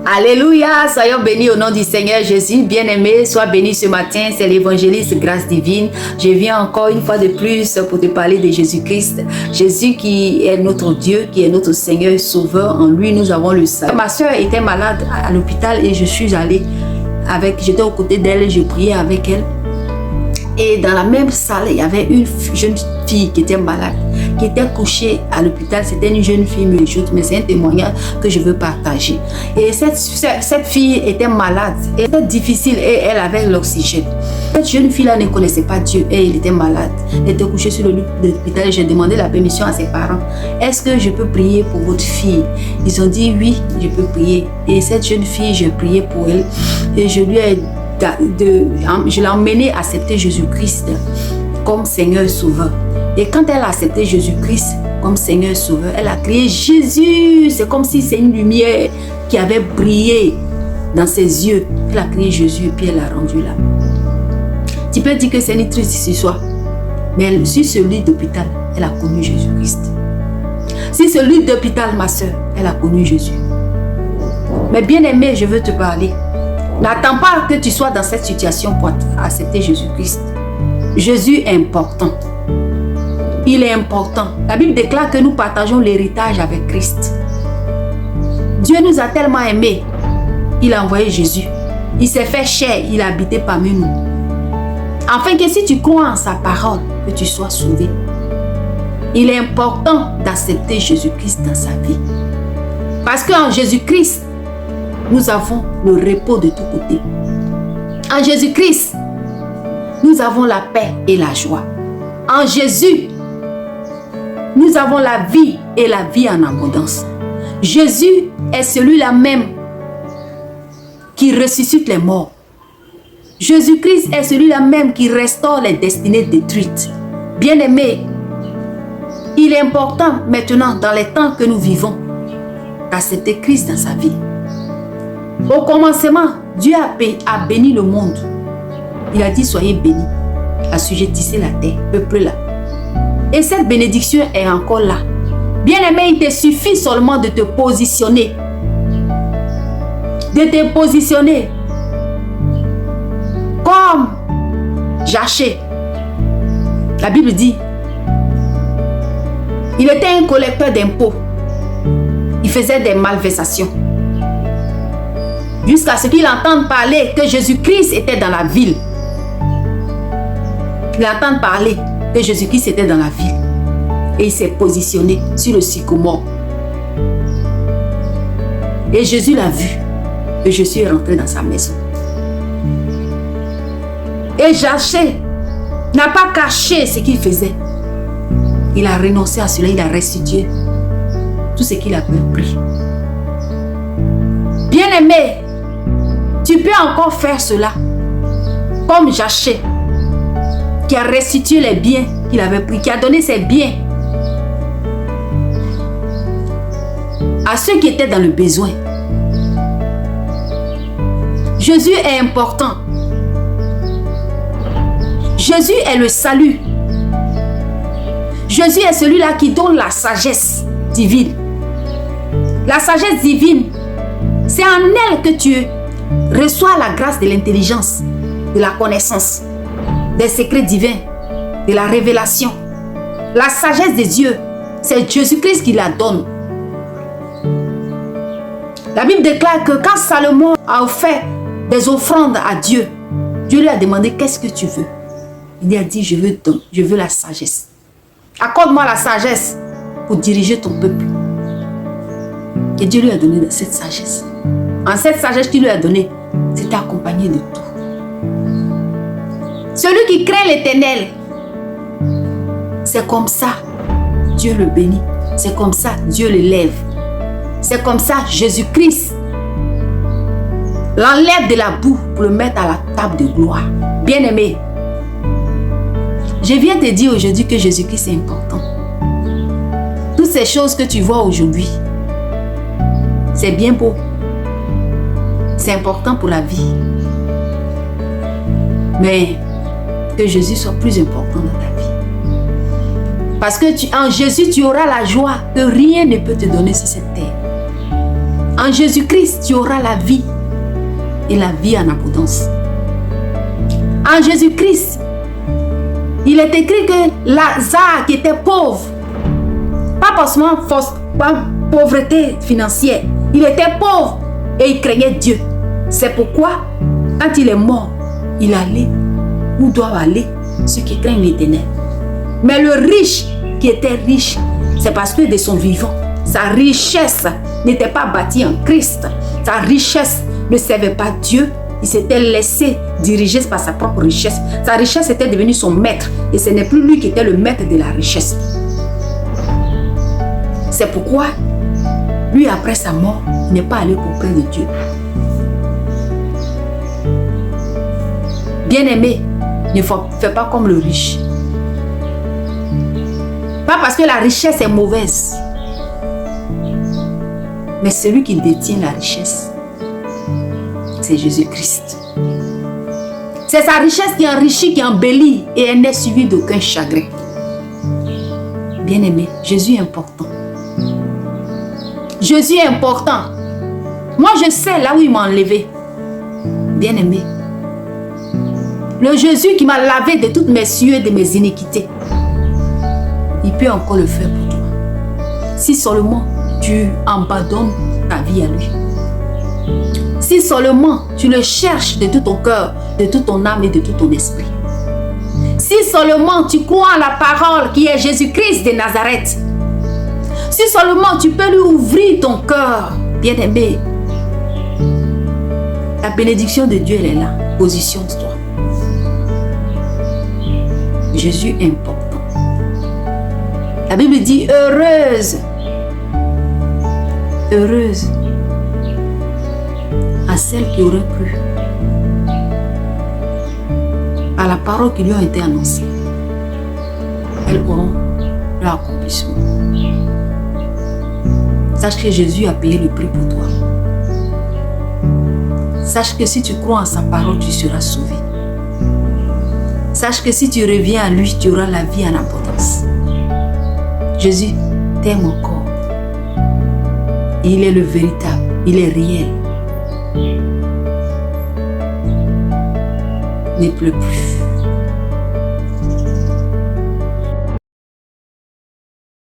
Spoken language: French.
Alléluia, soyons bénis au nom du Seigneur Jésus. Bien-aimé, sois béni ce matin. C'est l'évangéliste Grâce Divine. Je viens encore une fois de plus pour te parler de Jésus-Christ. Jésus qui est notre Dieu, qui est notre Seigneur Sauveur. En lui, nous avons le salut. Ma soeur était malade à l'hôpital et je suis allée j'étais aux côtés d'elle, je priais avec elle. Et dans la même salle, il y avait une jeune fille qui était malade, qui était couchée à l'hôpital. C'était une jeune fille méchante, mais c'est un témoignage que je veux partager. Et cette fille était malade, et c'était difficile et elle avait l'oxygène. Cette jeune fille-là ne connaissait pas Dieu et elle était malade. Elle était couchée sur le lit de l'hôpital et j'ai demandé la permission à ses parents. Est-ce que je peux prier pour votre fille? Ils ont dit oui, je peux prier. Et cette jeune fille, j'ai prié pour elle et je l'ai emmenée à accepter Jésus-Christ comme Seigneur Sauveur. Et quand elle a accepté Jésus-Christ comme Seigneur Sauveur, elle a crié Jésus. C'est comme si c'est une lumière qui avait brillé dans ses yeux. Elle a crié Jésus et puis elle l'a rendu là. Tu peux dire que c'est une triste histoire, mais sur ce lit d'hôpital, elle a connu Jésus-Christ. Sur ce lit d'hôpital, ma soeur, elle a connu Jésus. Mais bien aimé, je veux te parler. N'attends pas que tu sois dans cette situation pour accepter Jésus-Christ. Jésus est important. Il est important. La Bible déclare que nous partageons l'héritage avec Christ. Dieu nous a tellement aimés. Il a envoyé Jésus. Il s'est fait chair. Il a habité parmi nous. Afin que si tu crois en sa parole, que tu sois sauvé. Il est important d'accepter Jésus-Christ dans sa vie. Parce qu'en Jésus-Christ, nous avons le repos de tous côtés. En Jésus-Christ, nous avons la paix et la joie. En Jésus, nous avons la vie et la vie en abondance. Jésus est celui-là même qui ressuscite les morts. Jésus-Christ est celui-là même qui restaure les destinées détruites. Bien-aimé, il est important maintenant, dans les temps que nous vivons, d'accepter Christ dans sa vie. Au commencement, Dieu a béni le monde. Il a dit, soyez bénis, assujettissez la terre, peuplez-la. Et cette bénédiction est encore là. Bien-aimé, il te suffit seulement de te positionner. De te positionner. Comme Zaché. La Bible dit, il était un collecteur d'impôts. Il faisait des malversations. Jusqu'à ce qu'il entende parler que Jésus-Christ était dans la ville. Il entend parler que Jésus-Christ était dans la ville. Et il s'est positionné sur le sycomore. Et Jésus l'a vu. Et Jésus est rentré dans sa maison. Et Zaché n'a pas caché ce qu'il faisait. Il a renoncé à cela. Il a restitué tout ce qu'il avait pris. Bien-aimé, tu peux encore faire cela, comme Zaché, qui a restitué les biens qu'il avait pris, qui a donné ses biens à ceux qui étaient dans le besoin. Jésus est important. Jésus est le salut. Jésus est celui-là qui donne la sagesse divine. La sagesse divine, c'est en elle que tu reçois la grâce de l'intelligence, de la connaissance, des secrets divins, de la révélation. La sagesse de Dieu, c'est Jésus-Christ qui la donne. La Bible déclare que quand Salomon a offert des offrandes à Dieu, Dieu lui a demandé qu'est-ce que tu veux. Il a dit je veux la sagesse. Accorde-moi la sagesse pour diriger ton peuple. Et Dieu lui a donné cette sagesse. En cette sagesse qu'il lui a donnée, c'était accompagné de tout. Celui qui craint l'Éternel, c'est comme ça Dieu le bénit. C'est comme ça Dieu l'élève. C'est comme ça Jésus-Christ l'enlève de la boue pour le mettre à la table de gloire. Bien-aimé, je viens te dire aujourd'hui que Jésus-Christ est important. Toutes ces choses que tu vois aujourd'hui, c'est bien beau. C'est important pour la vie. Mais que Jésus soit plus important dans ta vie. Parce que en Jésus, tu auras la joie que rien ne peut te donner sur cette terre. En Jésus-Christ, tu auras la vie et la vie en abondance. En Jésus-Christ, il est écrit que Lazare qui était pauvre, pas forcément pauvreté financière, il était pauvre et il craignait Dieu. C'est pourquoi, quand il est mort, il allait où doivent aller ceux qui craignent l'Éternel. Mais le riche qui était riche, c'est parce que de son vivant, sa richesse n'était pas bâtie en Christ. Sa richesse ne servait pas Dieu. Il s'était laissé diriger par sa propre richesse. Sa richesse était devenue son maître. Et ce n'est plus lui qui était le maître de la richesse. C'est pourquoi, lui, après sa mort, il n'est pas allé auprès de Dieu. Bien-aimé, ne fais pas comme le riche. Pas parce que la richesse est mauvaise, mais celui qui détient la richesse, c'est Jésus-Christ. C'est sa richesse qui enrichit, qui embellit et elle n'est suivie d'aucun chagrin. Bien-aimé, Jésus est important. Jésus est important. Moi, je sais là où il m'a enlevé. Bien-aimé, le Jésus qui m'a lavé de toutes mes sueurs et de mes iniquités, il peut encore le faire pour toi. Si seulement tu abandonnes ta vie à lui. Si seulement tu le cherches de tout ton cœur, de toute ton âme et de tout ton esprit. Si seulement tu crois en la parole qui est Jésus-Christ de Nazareth. Si seulement tu peux lui ouvrir ton cœur, bien-aimé. La bénédiction de Dieu, elle est là. Positionne-toi. Jésus est important. La Bible dit heureuse. Heureuse à celles qui auraient cru à la parole qui lui a été annoncée. Elles auront leur accomplissement. Sache que Jésus a payé le prix pour toi. Sache que si tu crois en sa parole, tu seras sauvé. Sache que si tu reviens à lui, tu auras la vie en abondance. Jésus t'aime encore. Il est le véritable, il est réel. Ne pleure plus.